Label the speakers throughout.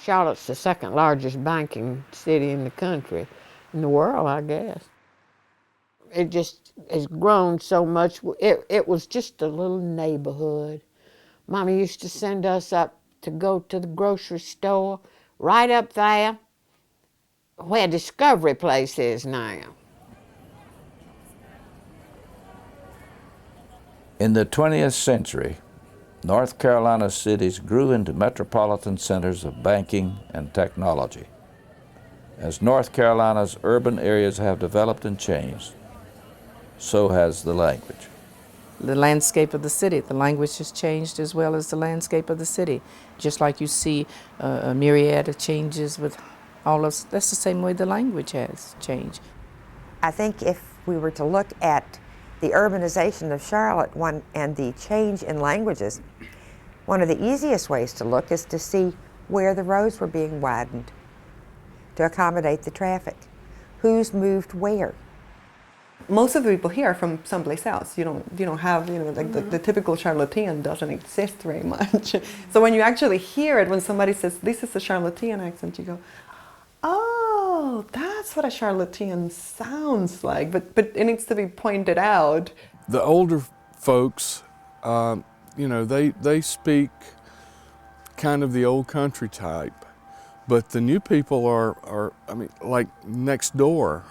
Speaker 1: Charlotte's the second largest banking city in the country, in the world, I guess. It just has grown so much. It was just a little neighborhood. Mama used to send us up to go to the grocery store, right up there where Discovery Place is now.
Speaker 2: In the 20th century, North Carolina cities grew into metropolitan centers of banking and technology. As North Carolina's urban areas have developed and changed, so has the language.
Speaker 3: The landscape of the city, the language has changed as well as the landscape of the city. Just like you see a myriad of changes with all of, that's the same way the language has changed.
Speaker 4: I think if we were to look at the urbanization of Charlotte and the change in languages, one of the easiest ways to look is to see where the roads were being widened to accommodate the traffic. Who's moved where?
Speaker 5: Most of the people here are from someplace else. You don't have, like the typical Charlottean doesn't exist very much. So when you actually hear it, when somebody says, this is a Charlottean accent, you go, oh, that's what a Charlottean sounds like. But it needs to be pointed out.
Speaker 6: The older folks, they speak kind of the old country type, but the new people are like next door.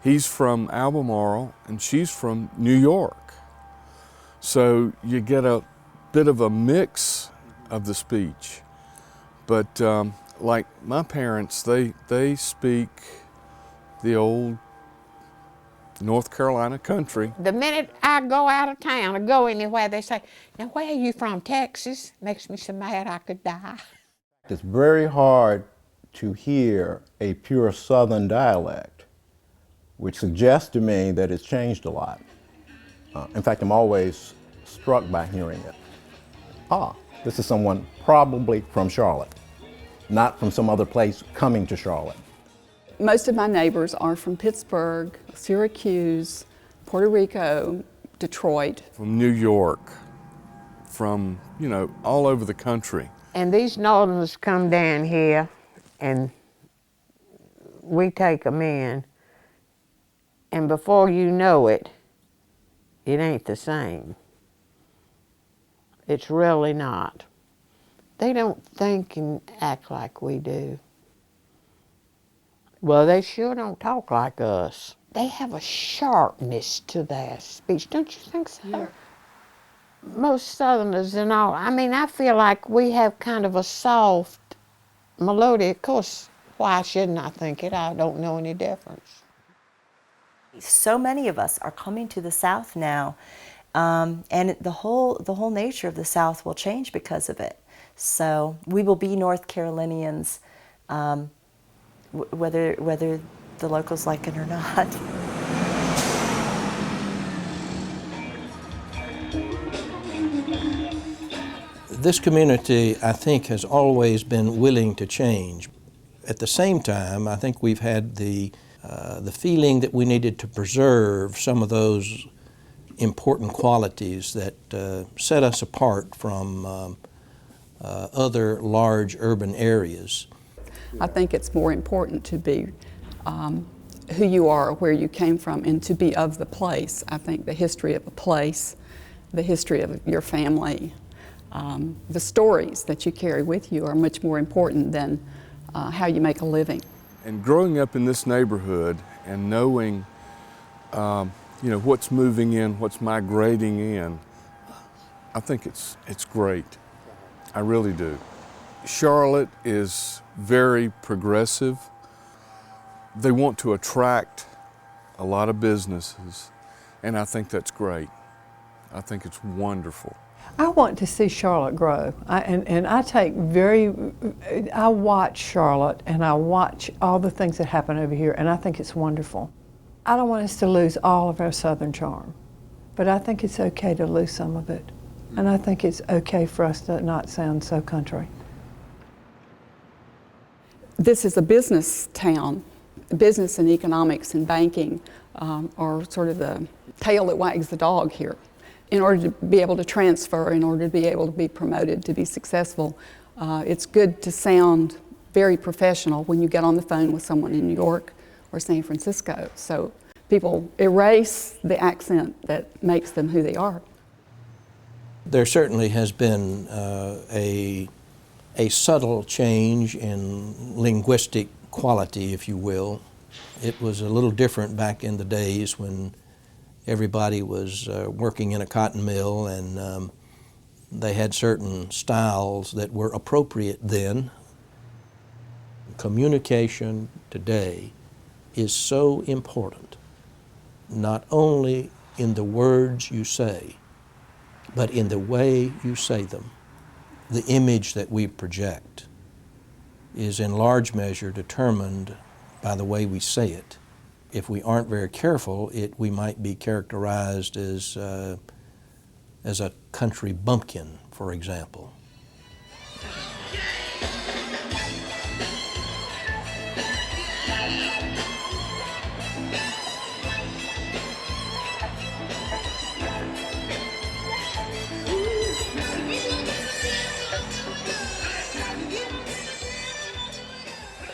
Speaker 6: He's from Albemarle and she's from New York. So you get a bit of a mix of the speech. But like my parents, they speak the old North Carolina country.
Speaker 1: The minute I go out of town or go anywhere, they say, now where are you from, Texas? Makes me so mad I could die.
Speaker 7: It's very hard to hear a pure Southern dialect, which suggests to me that it's changed a lot. In fact, I'm always struck by hearing it. This is someone probably from Charlotte, not from some other place coming to Charlotte.
Speaker 8: Most of my neighbors are from Pittsburgh, Syracuse, Puerto Rico, Detroit.
Speaker 6: From New York, from, all over the country.
Speaker 1: And these Northerners come down here and we take them in. And before you know it, it ain't the same. It's really not. They don't think and act like we do. Well, they sure don't talk like us. They have a sharpness to their speech, don't you think so? Yeah. Most Southerners and all, I feel like we have kind of a soft melody. Of course, why shouldn't I think it? I don't know any difference.
Speaker 9: So many of us are coming to the South now, and the whole nature of the South will change because of it. So we will be North Carolinians, whether the locals like it or not.
Speaker 10: This community, I think, has always been willing to change. At the same time, I think we've had the feeling that we needed to preserve some of those important qualities that set us apart from other large urban areas.
Speaker 8: I think it's more important to be who you are, where you came from, and to be of the place. I think the history of a place, the history of your family, the stories that you carry with you are much more important than how you make a living.
Speaker 6: And growing up in this neighborhood and knowing, what's moving in, what's migrating in, I think it's great. I really do. Charlotte is very progressive. They want to attract a lot of businesses, and I think that's great. I think it's wonderful.
Speaker 11: I want to see Charlotte grow, I watch Charlotte and I watch all the things that happen over here, and I think it's wonderful. I don't want us to lose all of our Southern charm, but I think it's okay to lose some of it, and I think it's okay for us to not sound so country.
Speaker 8: This is a business town. Business and economics and banking are sort of the tail that wags the dog here. In order to be able to transfer, in order to be able to be promoted, to be successful, It's good to sound very professional when you get on the phone with someone in New York or San Francisco. So people erase the accent that makes them who they are.
Speaker 10: There certainly has been a subtle change in linguistic quality, if you will. It was a little different back in the days when everybody was working in a cotton mill, and they had certain styles that were appropriate then. Communication today is so important, not only in the words you say, but in the way you say them. The image that we project is in large measure determined by the way we say it. If we aren't very careful, we might be characterized as a country bumpkin, for example.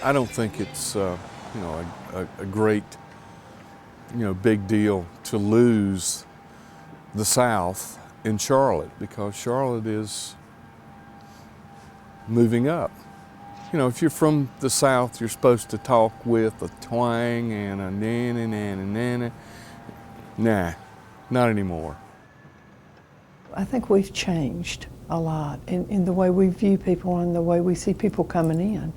Speaker 6: I don't think it's a great big deal to lose the South in Charlotte, because Charlotte is moving up. If you're from the South, you're supposed to talk with a twang and a na-na-na-na-na. Nah, not anymore.
Speaker 11: I think we've changed a lot in the way we view people and the way we see people coming in.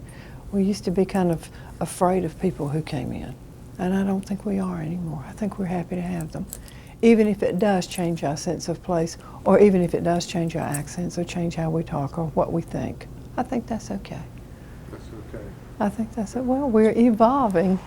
Speaker 11: We used to be kind of afraid of people who came in, and I don't think we are anymore. I think we're happy to have them, even if it does change our sense of place, or even if it does change our accents or change how we talk or what we think. I think that's okay.
Speaker 6: That's okay.
Speaker 11: I think that's it. Well, we're evolving.